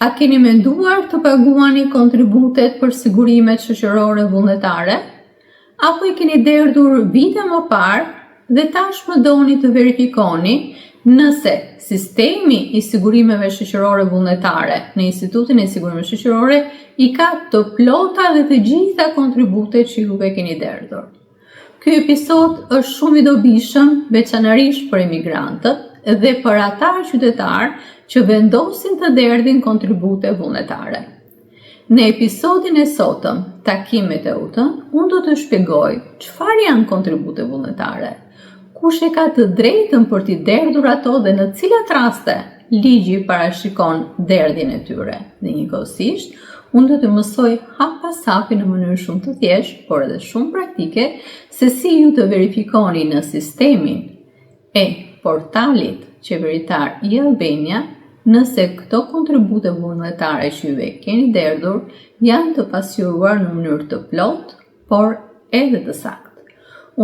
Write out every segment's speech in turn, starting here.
A keni menduar të paguani kontributet për sigurimet shoqërore vullnetare? Apo i keni derdhur vite më parë dhe tashmë doni të verifikoni nëse sistemi i sigurimeve shoqërore vullnetare në Institutin e Sigurimeve Shoqërore i ka të plota dhe të gjitha kontributet që juve keni derdhur. Ky episod është shumë i dobishëm, veçanërisht për emigrantët dhe për ata qytetarë që vendosin të derdhin kontribute vullnetare. Në episodin e sotëm, Takimet e UTën, unë do të shpjegoj çfarë janë kontribute vullnetare, kush e ka të drejtën për t'i derdhur ato dhe në cilat raste ligji parashikon derdhjen e tyre. Dhe njëkohësisht, unë do të mësoj hap pas hapi në mënyrë shumë të thjeshtë, por edhe shumë praktike, se si ju të verifikoni në sistemin e portalit qeveritar i Albania nëse këto kontribute vullnetare që juve keni derdhur janë të pasqyruar në mënyrë të plotë, por edhe të saktë.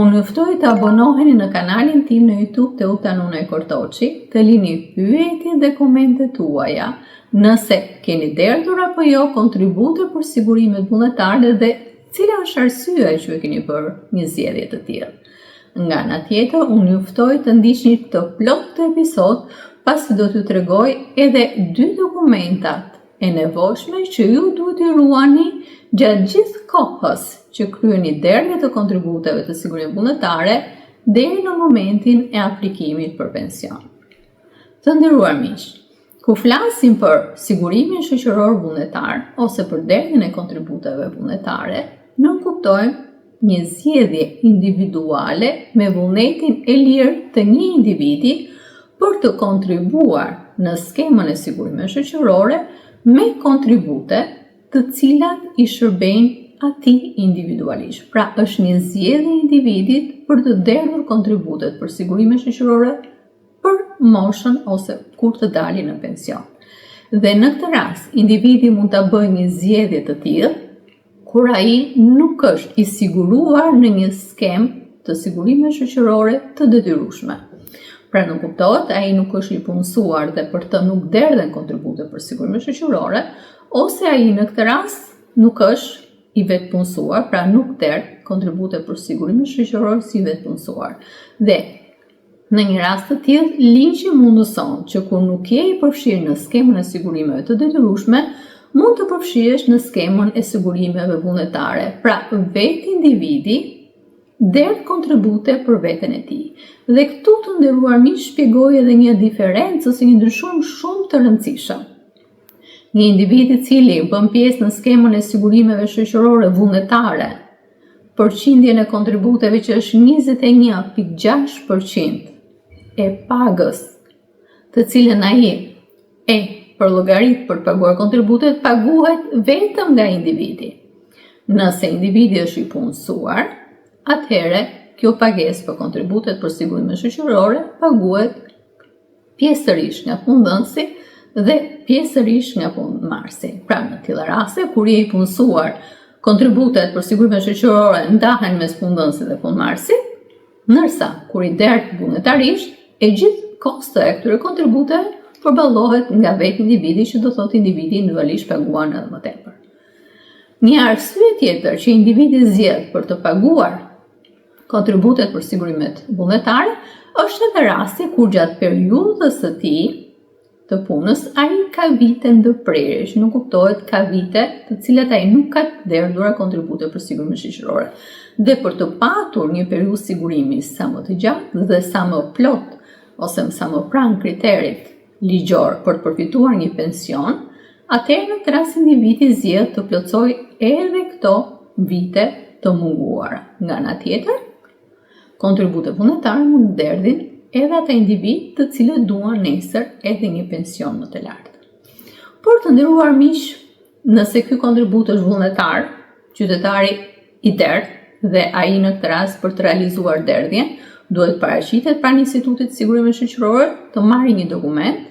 Unë juftoj të abonoheni në kanalin tim në YouTube Teuta Nune Kortoçi, të lini pyetje dhe komente tuaja nëse keni derdhur apo jo kontribute për sigurimet vullnetare dhe cila është arsyeja që e keni bërë një zgjedhje të tillë. Nga ana tjetër, unë juftoj të ndiqni të plot të episod, pasi do t'ju tregoj edhe 2 dokumentat e nevojshme që ju duhet i ruani gjatë gjithë kohës që kryeni derdhje të kontributeve të sigurimeve vullnetare deri në momentin e aplikimit për pension. Të nderuar miq, kur flasim për sigurimin shoqëror vullnetar ose për derdhjen e kontributeve vullnetare, ne kuptojmë një zgjedhje individuale me vullnetin e lirë të një individi për të kontribuar në skemën e sigurimeve shoqërore me kontribute të cilat i shërbejnë atij individualisht. Pra, është një zgjedhje e individit për të derdhur kontributet për sigurime shoqërore për moshën ose kur të dalin në pension. Dhe në këtë rast, individi mund ta bëjë një zgjedhje të tillë kur ai nuk është i siguruar në një skemë të sigurimeve shoqërore të detyrueshme. Pra nuk kuptohet, ai nuk është i punësuar dhe për të nuk derdhen kontribute për sigurime shoqërore, ose ai në këtë rast nuk është i vetë punësuar, pra nuk derdh kontribute për sigurime shoqërore si vetë punësuar. Dhe në një rast të tillë, ligji mundëson që kur nuk je i përfshirë në skemën e sigurimeve të detyrueshme, mund të përfshihesh në skemën e sigurimeve vullnetare. Pra, vetë individi derdh kontribute për veten e tij. Dhe këtu të nderuar miq, shpjegoj edhe një diferencë ose një ndryshim shumë të rëndësishëm. Një individ i cili bën pjesë në skemën e sigurimeve shoqërore vullnetare, përqindjen e kontributeve që është 21.6% e pagës, të cilën ai e përllogarit për të paguar kontributet, paguhet vetëm nga individi. Nëse individi është i punësuar, atëherë kjo pagesë për kontributet për sigurime shoqërore paguhet pjesërisht nga punëdhënësi dhe pjesërisht nga punëmarrësi. Pra, në tilla raste kur je i punësuar, kontributet për sigurime shoqërore ndahen mes punëdhënësit dhe punëmarrësit, ndërsa kur i derdh vullnetarisht, e gjithë kosto e këtyre kontributeve përballohet nga vetë individi, që do thotë individi individualisht paguan edhe më tepër. Një arsye tjetër që individi zgjedh për të paguar kontributet për sigurimet vullnetare është edhe rasti kur gjatë periudhës së tij të punës ai ka vite ndërprerje, që nuk kuptohet, ka vite të cilat ai nuk ka derdhur kontribute për sigurime shoqërore. Dhe për të patur një periudhë sigurimi sa më të gjatë dhe sa më plot ose sa më pranë kriterit ligjor për të përfituar një pension, atëherë në këtë rast individi zgjedh të plotësojë edhe këto vite të munguara. Nga ana tjetër, kontribute vullnetare mund derdhin edhe ata individ të cilët duan nesër edhe një pension më të lartë. Por të nderuar miq, nëse ky kontribut është vullnetar, qytetari i derdh dhe ai në këtë rast për të realizuar derdhjen duhet paraqitet pranë Institutit të Sigurimeve Shoqërore të marrë një dokument,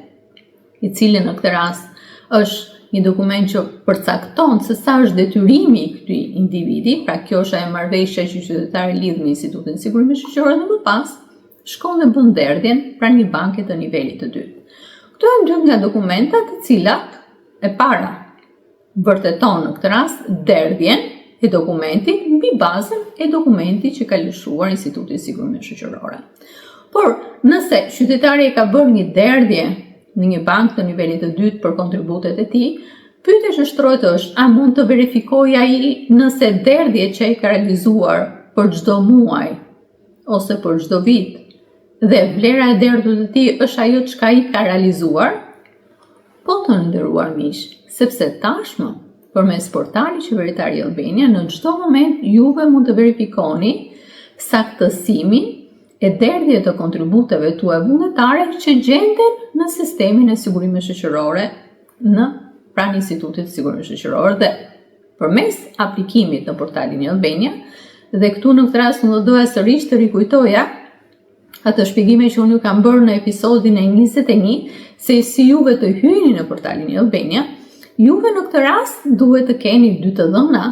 i cili në këtë rast është një dokument që përcakton se sa është detyrimi i këtij individi, pra kjo është ajo marrëveshja që qytetari lidh me Institutin e Sigurimeve Shoqërore dhe më pas shkon dhe bën derdhjen pranë një banke të nivelit të dytë. Këto janë dy nga dokumentat të cilat e para vërteton në këtë rast derdhjen e dokumentit mbi bazën e dokumentit që ka lëshuar Instituti i Sigurisë Shoqërore. Por nëse qytetari ka bërë një derdhje në një bankë të nivelit të dytë për kontributet e tij, pyetja që shtrohet është, a mund të verifikojë ai nëse derdhje që ai ka realizuar për çdo muaj ose për çdo vit dhe vlera e derdhut të tij është ajo çka ai ka realizuar? Po të nderuar miq, sepse tashmë përmes portalit qeveritar i Albania në çdo moment juve mund të verifikoni saktësimin e derdhjes të kontributeve tuaja vullnetare që gjenden në sistemin e sigurimit shoqërore pranë Institutit të Sigurisë Shoqërore dhe përmes aplikimit në portalin e Albania. Dhe këtu në këtë rast unë doja sërish të rikujtoja atë shpjegime që unë ju kam bërë në episodin e 21 se si juve të hyni në portalin e Albania. Juve në këtë rast duhet të keni dy të dhëna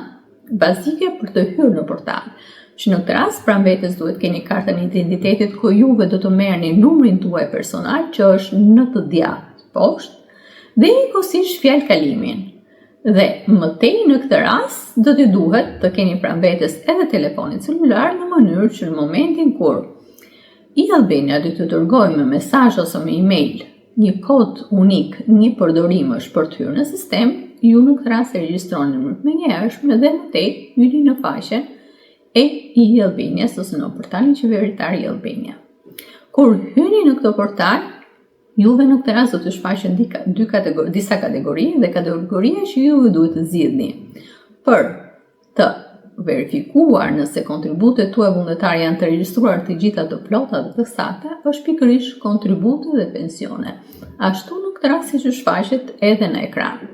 bazike për të hyrë në portal. Që në këtë rast pranvetes duhet keni kartën e identitetit ku juve do të merrni numrin tuaj personal që është në të djathtë poshtë dhe njëkohësisht fjalë kalimin. Dhe mëtej në këtë rast do t'i duhet të keni pranvetes edhe telefonin celular në mënyrë që në momentin kur i Albania do të dërgojë me mesazh ose me email një kod unik, një përdorimesh për të hyrë në sistem, ju në këtë rast e regjistroni në menjëhershme dhe mëtej hyni në faqen e i Albanias ose në portalin qeveritar i Albania. Kur hyni në këtë portal, juve në këtë rast do të shfaqen disa kategori dhe kategoria që juve duhet të zgjidhni për të verifikuar nëse kontributet tuaja vullnetare janë të regjistruar të gjitha të plota dhe të sakta, është pikërisht kontribute dhe pensione. Ashtu në këtë rast siç shfaqet edhe në ekran.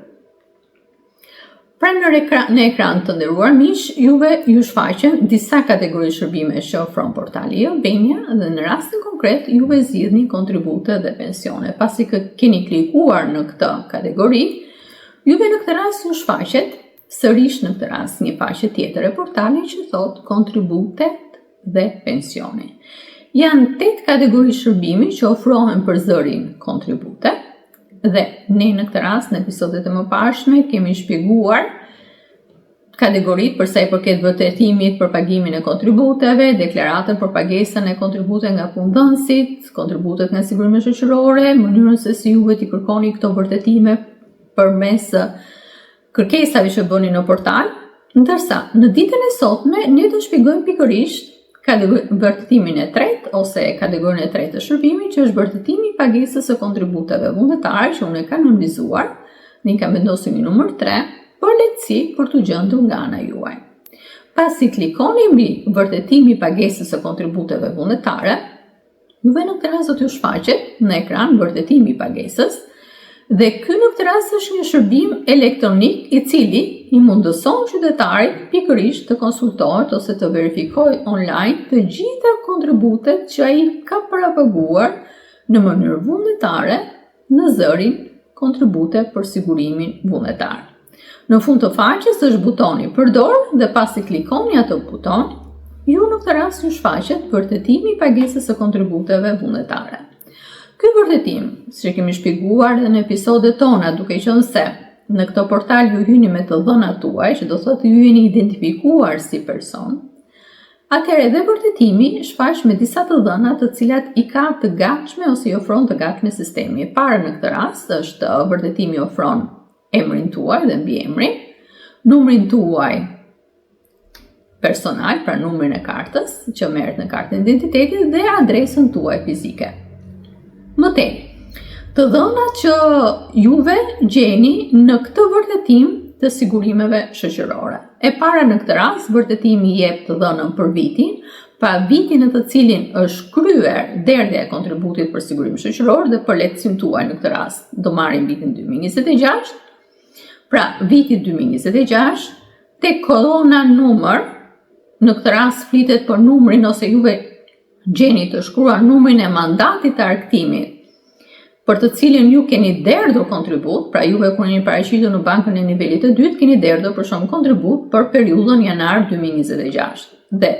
Pra në ekran të nderuar miq, juve ju shfaqen disa kategori shërbime që ofron portali i Albania dhe në rastin konkret juve zgjidhni kontribute dhe pensione. Pasi keni klikuar në këtë kategori, juve në këtë rast ju shfaqet sërish në këtë rast një faqe tjetër e portalit që thot kontributet dhe pensioni. Janë 8 kategori shërbimi që ofrohen për zërin kontribute dhe ne në këtë rast në episodet e mëparshme kemi shpjeguar kategoritë për sa i përket vërtetimit për pagimin e kontributeve, deklaratën për pagesën e kontribute nga punëdhënësit, kontributet nga sigurimi shoqërore, mënyrën se si juve t'i kërkoni këto vërtetime përmes kërkesave që bëni në portal, ndërsa në ditën e sotme ne do shpjegojmë pikërisht vërtetimin e tretë ose kategorinë e tretë të shërbimit që është vërtetimi i pagesës së kontributeve vullnetare që unë e kam nënvizuar, ne kam vendosur një numër 3 për lehtësi për t'u gjendur nga ana juaj. Pasi klikoni mbi vërtetimi i pagesës së kontributeve vullnetare, juve në këtë rast do t'ju shfaqet në ekran vërtetimi i pagesës. Dhe ky në këtë rast është një shërbim elektronik i cili i mundëson qytetarit pikërisht të konsultohet ose të verifikojë online të gjitha kontributet që ai ka parapaguar në mënyrë vullnetare në zërin kontribute për sigurimin vullnetar. Në fund të faqes është butoni përdor dhe pasi klikoni atë buton, ju në këtë rast ju shfaqet vërtetimi i pagesës së kontributeve vullnetare. Ky vërtetim, si kemi shpjeguar edhe në episodet tona, duke qenë se në këtë portal ju hyni me të dhënat tuaj, që do thotë ju jeni identifikuar si person, atëherë edhe vërtetimi shfaq me disa të dhëna të cilat i ka të gatshme ose i ofron të gatshme sistemi. E para në këtë rast është vërtetimi ofron emrin tuaj dhe mbiemrin, numrin tuaj personal, pra numrin e kartës që merret në kartën e identitetit dhe adresën tuaj fizike. Mëtej, të dhënat që juve gjeni në këtë vërtetim të sigurimeve shoqërore. E para në këtë rast, vërtetimi jep të dhënën për vitin, pa vitin në të cilin është kryer derdhja e kontributit për sigurim shoqëror dhe për lehtësinë tuaj në këtë rast do marrim vitin 2026. Pra, viti 2026, te kolona numër, në këtë rast flitet për numrin ose juve gjeni të shkruar numrin e mandatit të argëtimit për të cilin ju keni derdhur kontribut, pra juve kur jeni paraqitur në bankën e nivelit të dytë keni derdhur për shembull kontribut për periudhën janar 2026. Dhe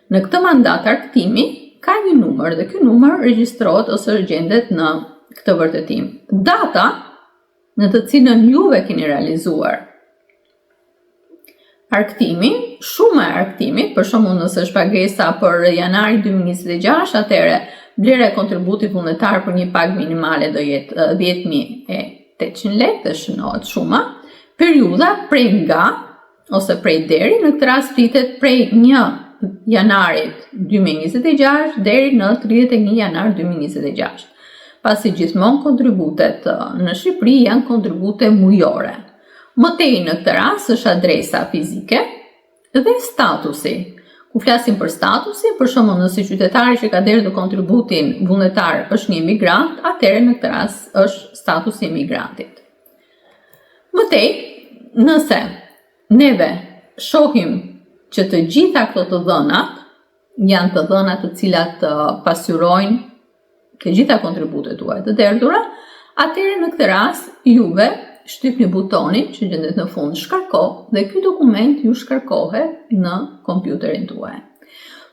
në këtë mandat argëtimi ka një numër dhe ky numër regjistrohet ose gjendet në këtë vërtetim. Data në të cilën juve keni realizuar arktimin, shuma e arktimit, për shembull nëse është pagesa për janari 2026, atëherë vlera e kontributit vullnetar për një pagë minimale do jetë 10.800 lekë, dhe shënohet shuma. Periudha prej nga ose prej deri, në këtë rast flitet prej 1 janarit 2026 deri në 31 janar 2026. Pasi gjithmonë kontributet në Shqipëri janë kontribute mujore. Mëtej në këtë rast është adresa fizike dhe statusi. Ku flasim për statusi, për shembull nëse qytetari që ka derdhur kontributin vullnetar është një emigrant, atëherë në këtë rast është statusi i emigrantit. Mëtej, nëse neve shohim që të gjitha këto të dhënat janë të dhënat të cilat pasqyrojnë të gjitha kontributet tuaja të derdhura, atëherë në këtë rast juve shtypni butonin që gjendet në fund shkarko dhe ky dokument ju shkarkohet në kompjuterin tuaj.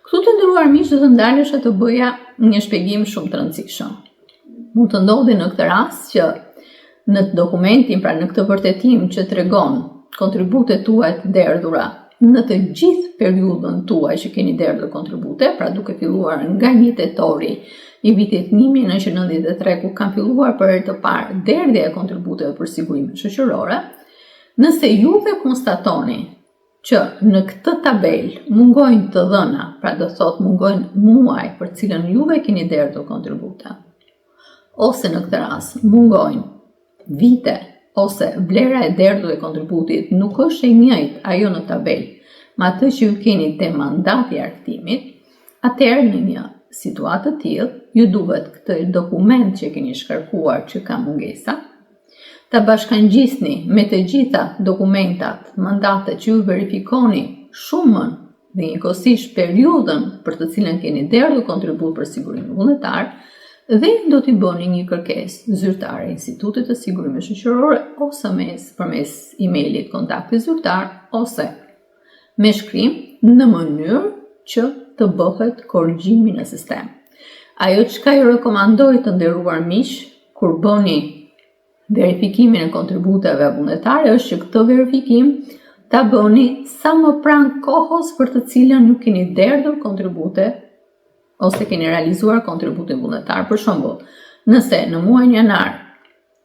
Këtu të nderuar miq, do të ndalesha të bëja një shpjegim shumë të rëndësishëm. Mund të ndodhi në këtë rast që në dokumentin, pra në këtë vërtetim që tregon kontributet tuaja të derdhura në të gjithë periudhën tuaj që keni derdhur kontribute, pra duke filluar nga 1 tetori i vitit 1993 ku kanë filluar për herë të parë derdhja e kontributeve për sigurime shoqërore, nëse juve konstatoni që në këtë tabel mungojnë të dhëna, pra do thot mungojnë muaj për cilën juve keni derdhur kontribute, ose në këtë rast mungojnë vite ose vlera e derdhur e kontributit nuk është e njëjtë ajo në tabel, me atë që ju keni te mandati i arktimit, atëherë në një situatë të tillë, ju duhet këtë dokument që keni shkarkuar që ka mungesa, ta bashkangjisni me të gjitha dokumentat, mandatet që ju verifikoni shumën dhe njëkohësisht periudhën për të cilën keni derdhur kontribut për sigurimin vullnetar, dhe do t'i bëni një kërkesë zyrtare Institutit të Sigurimeve Shoqërore ose përmes emailit kontakti zyrtar ose me shkrim në mënyrë që të bëhet korrigjimi në sistem. Ajo çka ju rekomandoj të nderuar miq kur bëni verifikimin e kontributeve vullnetare është që këtë verifikim ta bëni sa më pranë kohës për të cilën ju keni derdhur kontribute ose keni realizuar kontributin vullnetar. Për shembull, nëse në muajin janar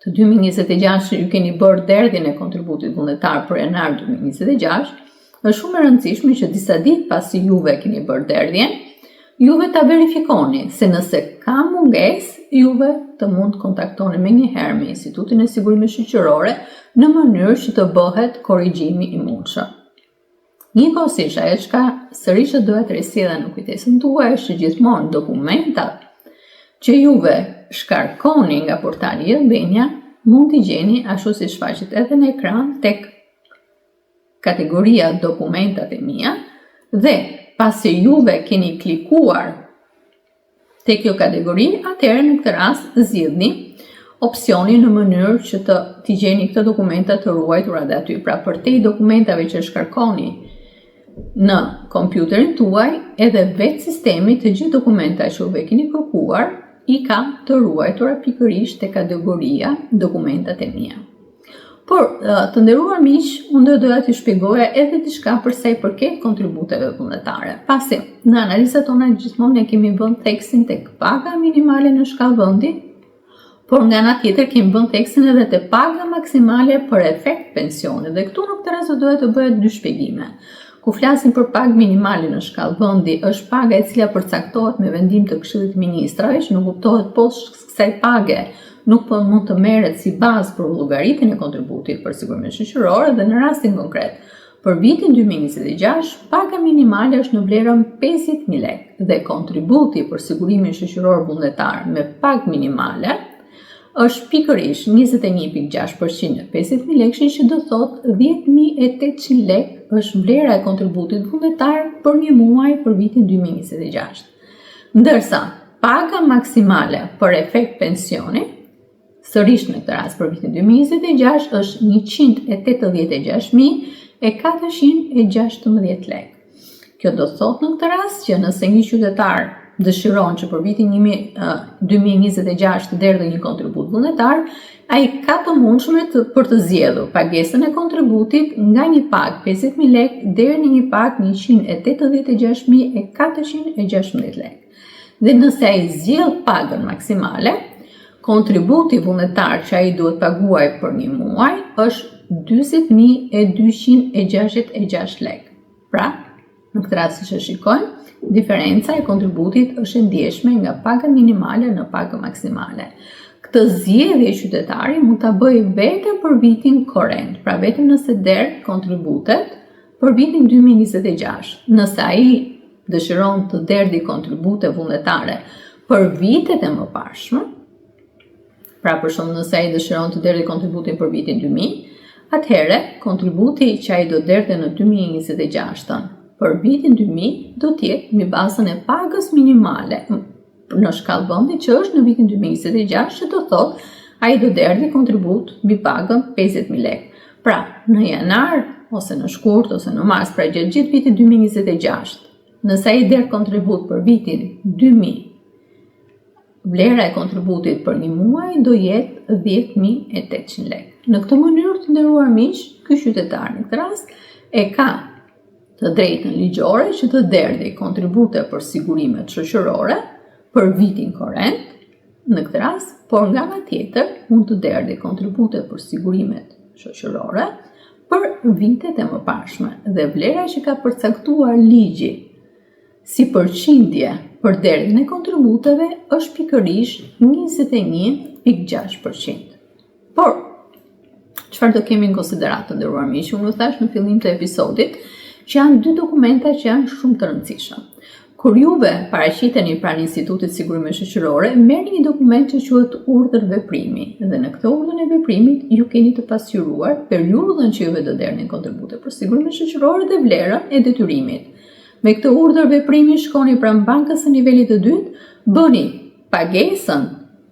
të 2026 ju keni bërë derdhjen e kontributit vullnetar për janar 2026, është shumë e rëndësishme që disa ditë pasi juve keni bërë derdhjen, juve ta verifikoni se nëse ka mungesë, juve të mund të kontaktoni menjëherë me Institutin e Sigurimeve Shoqërore në mënyrë që të bëhet korrigjimi i mundshëm. Njëkohësisht, ajo çka sërish doja të risjellja në kujtesën tuaj është që gjithmonë dokumentat që juve shkarkoni nga portali e-Benja mund t'i gjeni ashtu si shfaqet edhe në ekran tek kategoria dokumentat e mia, dhe pasi juve keni klikuar tek kjo kategori, atëherë në këtë rast zgjidhni opsionin në mënyrë që t'i gjeni këto dokumenta të ruajtura dhe aty. Pra për te dokumentave që shkarkoni në kompjuterin tuaj, edhe vetë sistemi të gjithë dokumenta që juve keni kërkuar i ka të ruajtura pikërisht te kategoria dokumentat e mia. Por, të nderuar miq, unë doja t'ju shpjegoja edhe diçka për sa i përket kontributeve vullnetare. Pasi në analizat tona gjithmonë ne kemi vënë theksin tek paga minimale në shkallë vendi, por nga ana tjetër kemi vënë theksin edhe te paga maksimale për efekt pensioni. Dhe këtu në këtë rast doja të bëja dy shpjegime. Ku flasim për pagë minimale në shkallë vendi, është paga e cila përcaktohet me vendim të Këshillit të Ministrave, që nuk kuptohet poshtë kësaj page nuk po mund të merret si bazë për llogaritjen e kontributit për sigurimin shoqëror, dhe në rastin konkret për vitin 2026 paga minimale është në vlerën 50.000 lekë dhe kontributi për sigurimin shoqëror vullnetar me pagë minimale është pikërisht 21.6% e 50.000 lekë, që do thotë 10.800 lekë është vlera e kontributit vullnetar për një muaj për vitin 2026. Ndërsa paga maksimale për efekt pensioni, sërish në këtë rast për vitin 2026, është 186.416 lekë. Kjo do thotë në këtë rast që nëse një qytetar dëshiron që për vitin 2026 të derdhë një kontribut vullnetar, ai ka të mundshme për të zgjedhur pagesën e kontributit nga një pagë 50.000 lekë deri në një pagë 186.416 lekë. Dhe nëse ai zgjedh pagën maksimale, kontributi vullnetar që ai duhet paguaj për një muaj është 40.266 lekë. Pra, në këtë rast që shikojmë, diferenca e kontributit është e ndjeshme nga paga minimale në paga maksimale. Këtë zgjedhje qytetari mund ta bëjë vetëm për vitin korrent, pra vetëm nëse derdh kontributet për vitin 2026. Nëse ai dëshiron të derdhi kontribute vullnetare për vitet e mëparshme, pra për shembull nëse ai dëshiron të derdhi kontributin për vitin 2000, atëherë kontributi që ai do derdhë në 2026 për vitin 2000 do të jetë mbi bazën e pagës minimale në shkallë vendi që është në vitin 2026, që do thotë ai do derdhë kontribut mbi pagën 50.000 lekë. Pra, në janar ose në shkurt ose në mars, pra gjatë gjithë vitit 2026, nëse ai derdh kontribut për vitin 2000, vlera e kontributit për një muaj do jetë 10.800 lekë. Në këtë mënyrë, të nderuar miq, ky qytetar në këtë rast e ka të drejtën ligjore që të derdhi kontribute për sigurimet shoqërore për vitin korrent, në këtë rast, por nga ana tjetër mund të derdhi kontribute për sigurimet shoqërore për vitet e mëparshme dhe vlera që ka përcaktuar ligji si përqindje për derdhjen e kontributeve është pikërisht 21.6%. Por, çfarë do kemi në konsiderat të nderuar miq? Unë u thash në fillim të episodit që janë dy dokumenta që janë shumë të rëndësishëm. Kur juve paraqiteni pranë Institutit Sigurime Shoqërore, merrni një dokument që quhet urdhër veprimi dhe në këtë urdhër e veprimit ju keni të pasqyruar periudhën që juve do derdhni kontribute për sigurimin shoqëror dhe vlerën e detyrimit. Me këtë urdhër veprimi shkoni pranë bankës së nivelit të dytë, bëni pagesën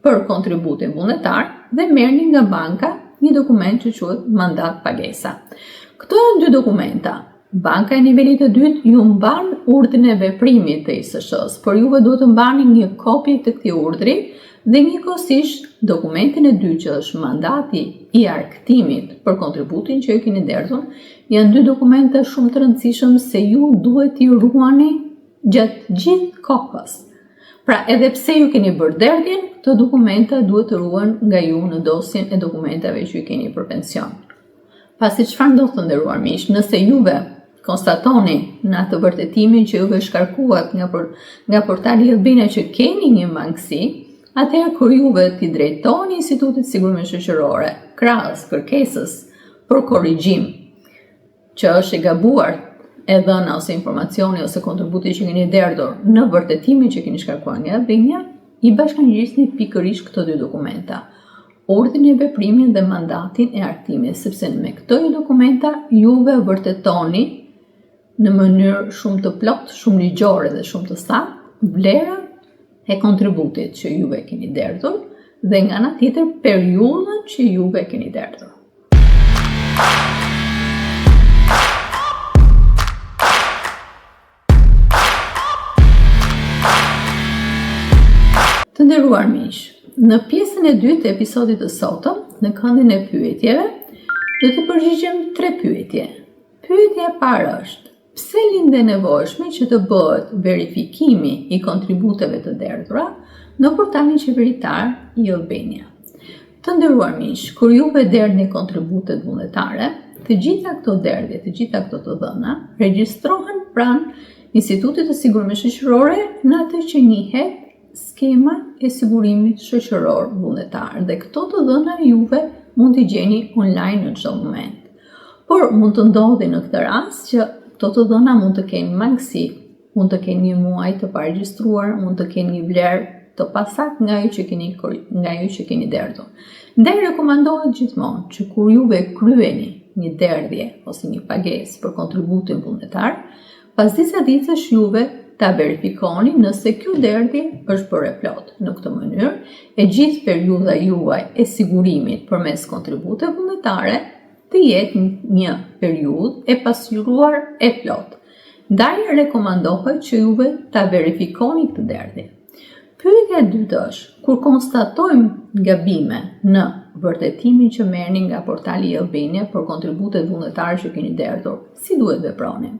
për kontributin vullnetar dhe merrni nga banka një dokument që quhet mandat pagesa. Këto janë dy dokumenta. Banka e nivelit të dytë ju mban urdhrin e veprimit të ISSH-s, por juve duhet të mbani një kopje të këtij urdhri dhe njëkohësisht dokumentin e dytë që është mandati i arktimit për kontributin që ju keni derdhur. Janë dy dokumente shumë të rëndësishëm se ju duhet t'i ruani gjatë gjithë kohës. Pra, edhe pse ju keni bërë derdhjen, këto dokumenta duhet të ruhen nga ju në dosjen e dokumentave që ju keni për pension. Pasi çfarë ndodh të nderuar miq, nëse juve konstatoni në atë vërtetimin që juve shkarkuat nga portali Albina që keni një mangësi, atëherë kur juve t'i drejtoni Institutit Sigurime Shoqërore krahas kërkesës për korrigjim që është e gabuar e dhëna ose informacioni ose kontributi që keni derdhur në vërtetimin që keni shkarkuar nga Albina, i bashkangjisni pikërisht këto dy dokumenta, urdhrin e veprimit dhe mandatin e arktimit, sepse me këto dy dokumenta juve vërtetoni në mënyrë shumë të plotë, shumë ligjore dhe shumë të saktë vlerën e kontributit që juve keni derdhur dhe nga ana tjetër periudhën që juve keni derdhur. Të nderuar miq, në pjesën e dytë të episodit të sotëm, në këndin e pyetjeve, do të përgjigjem 3 pyetje. Pyetja e parë është: pse lind e nevojshme që të bëhet verifikimi i kontributeve të derdhura në portalin qeveritar i Albania? Të nderuar miq, kur juve derdhni kontributet vullnetare, të gjitha këto derdhje, të gjitha këto të dhëna regjistrohen pranë Institutit të Sigurimit Shoqëror në atë që njihet skema e sigurimit shoqëror vullnetar dhe këto të dhëna juve mund t'i gjeni online në çdo moment. Por mund të ndodhi në këtë rast që këto të dhëna mund të kenë mangësi, mund të kenë një muaj të paregjistruar, mund të kenë një vlerë të pasaktë nga ajo që keni derdhur. Ndaj rekomandohet gjithmonë që kur juve kryeni një derdhje ose një pagesë për kontributin vullnetar, pas disa ditësh juve ta verifikoni nëse kjo derdhje është bërë plot. Në këtë mënyrë, e gjithë periudha juaj e sigurimit përmes kontributeve vullnetare të jetë një periudhë e pasqyruar e plot. Ndaj rekomandohet që juve ta verifikoni këtë derdhje. Pyetja e dytë është, kur konstatojmë gabime në vërtetimin që merrni nga portali Albania për kontributet vullnetare që keni derdhur, si duhet veproni?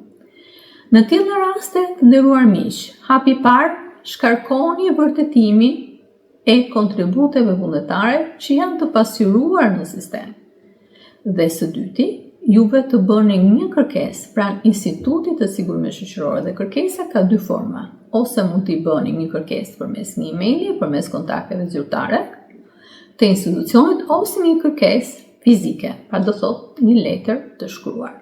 Në tilla raste, të nderuar miq, hapi i parë, shkarkoni vërtetimin e kontributeve vullnetare që janë të pasqyruar në sistem. Dhe së dyti, juve të bëni një kërkesë pranë Institutit të Sigurisë Shoqërore dhe kërkesa ka dy forma. Ose mund t'i bëni një kërkesë përmes një emaili, përmes kontakteve zyrtare të institucionit, ose një kërkesë fizike, pra do thotë një letër të shkruar.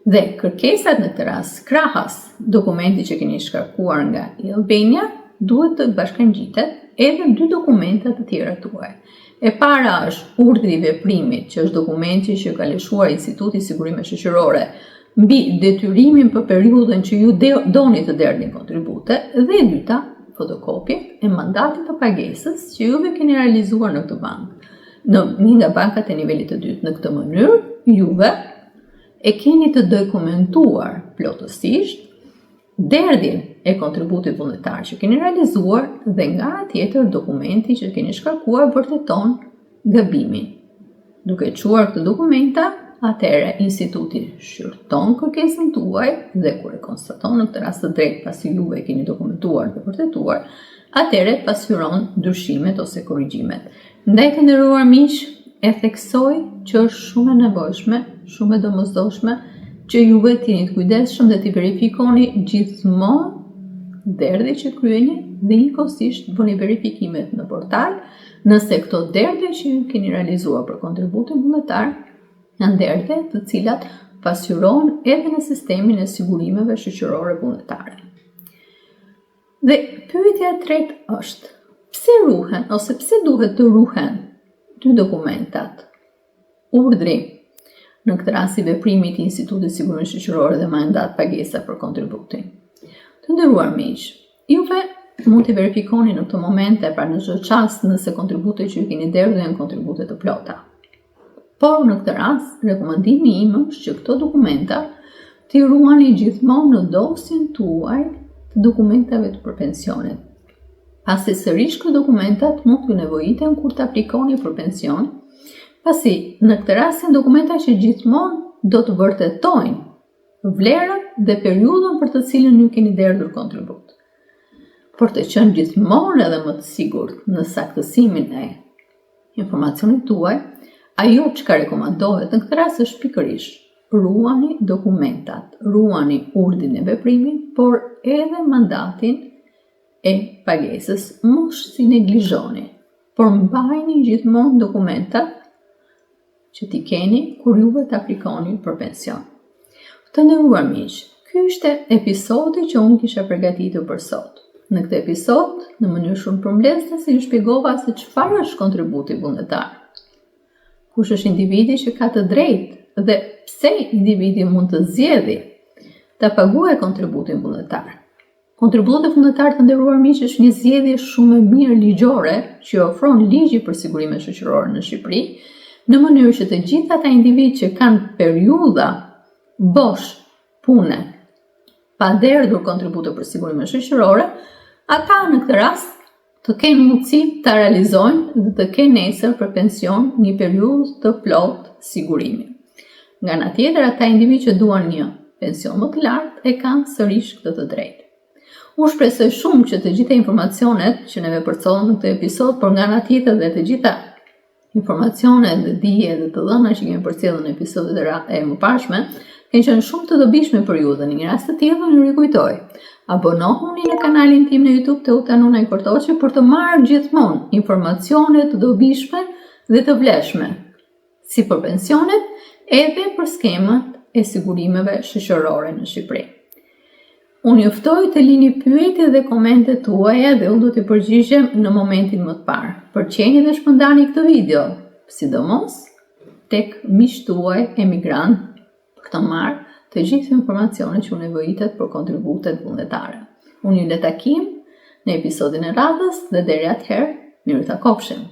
Dhe kërkesat në këtë rast krahas dokumenti që keni shkarkuar nga Albania duhet të bashkangjitet edhe dy dokumentat të tjera tuaj. E para është urdhri i veprimit, që është dokumenti që ka lëshuar Instituti i Sigurisë Shoqërore mbi detyrimin për periudhën që ju doni të derdhni kontribute, dhe e dyta, fotokopje e mandatit të pagesës që juve keni realizuar në këtë bankë. Në një nga bankat e nivelit të dytë. Në këtë mënyrë, juve e keni të dokumentuar plotësisht derdhjen e kontributit vullnetar që keni realizuar dhe nga ana tjetër dokumenti që keni shkarkuar vërteton gabimin. Duke çuar këtë dokumenta, atëherë instituti shqyrton kërkesën tuaj dhe kur e konstaton në këtë rast të drejtë pasi juve e keni dokumentuar dhe vërtetuar, atëherë pasqyron ndryshimet ose korrigjimet. Ndaj të nderuar miq, e theksoj që është shumë e nevojshme, shumë e domosdoshme që juve t'jeni të kujdesshëm dhe t'i verifikoni gjithmonë derdhjet që kryeni dhe njëkohësisht bëni verifikimet në portal nëse këto derdhje që ju keni realizuar për kontributin vullnetar janë derdhje të cilat pasqyrohen edhe në sistemin e sigurimeve shoqërore vullnetare. Dhe pyetja e tretë është, pse ruhen ose pse duhet të ruhen dy dokumentat? Urdhri në këtë rast i veprimit i Institutit të Sigurisë Shoqërore dhe mandat pagesa për kontributin. Të nderuar miq, juve mund të verifikoni në këtë momente pra në çdo çast nëse kontributet që ju keni derdhur janë kontribute të plota. Por në këtë rast, rekomandimi im është që këto dokumenta t'i ruani gjithmonë në dosjen tuaj të dokumentave të për pensionet. Pasi sërish këto dokumentat mund t'ju nevojiten kur të aplikoni për pension, pasi në këtë rast janë dokumenta që gjithmonë do të vërtetojnë vlerën dhe periudhën për të cilën ju keni derdhur kontribut. Por të qenë gjithmonë edhe më të sigurt në saktësimin e informacionit tuaj, ajo çka rekomandohet në këtë rast është pikërisht ruani dokumentat, ruani urdhrin e veprimit, por edhe mandatin e pagesës, mos si neglizhoni, por mbajini gjithmonë dokumentat që t'i keni kur juve të aplikoni për pension. Të nderuar miq, ky ishte episodi që unë kisha përgatitur për sot. Në këtë episod, në mënyrë shumë përmbledhëse, ju shpjegova se çfarë është kontributi vullnetar. Kush është individi që ka të drejtë dhe pse individi mund të zgjedhë ta paguajë kontributin vullnetar. Kontributi vullnetar, të nderuar miq, është një zgjedhje shumë e mirë ligjore që ofron ligji për sigurimin shoqëror në Shqipëri, në mënyrë që të gjithë ata individ që kanë periudha bosh pune pa derdhur kontribute për sigurimin shoqëror, ata në këtë rast të kenë mundësi të realizojnë dhe të kenë nesër për pension një periudhë të plot sigurimi. Nga ana tjetër, ata individ që duan një pension më të lartë e kanë sërish këtë të drejtë. Unë shpresoj shumë që të gjitha informacionet që neve përcollëm në këtë episod, por nga ana tjetër dhe të gjitha informacionet dhe dije dhe të dhëna që kemi përcjellur në episodet e mëparshme kanë qenë shumë të dobishme për ju dhe në një rast të tillë ju rikujtoj. Abonohuni në kanalin tim në YouTube të Utanuna i Kortoqi për të marrë gjithmonë informacione të dobishme dhe të vlefshme, si për pensionet edhe për skemat e sigurimeve shoqërore në Shqipëri. Unë ju ftoj të lini pyetje dhe komente tuaja dhe unë do t'i përgjigjem në momentin më të parë. Përqeni dhe shpërndani këtë video, sidomos tek miqtë tuaj emigrant për të marrë të gjithë informacionet që u nevojitet për kontributet vullnetare. Unë ju le takim në episodin e radhës dhe deri atëherë, mirë takofshim.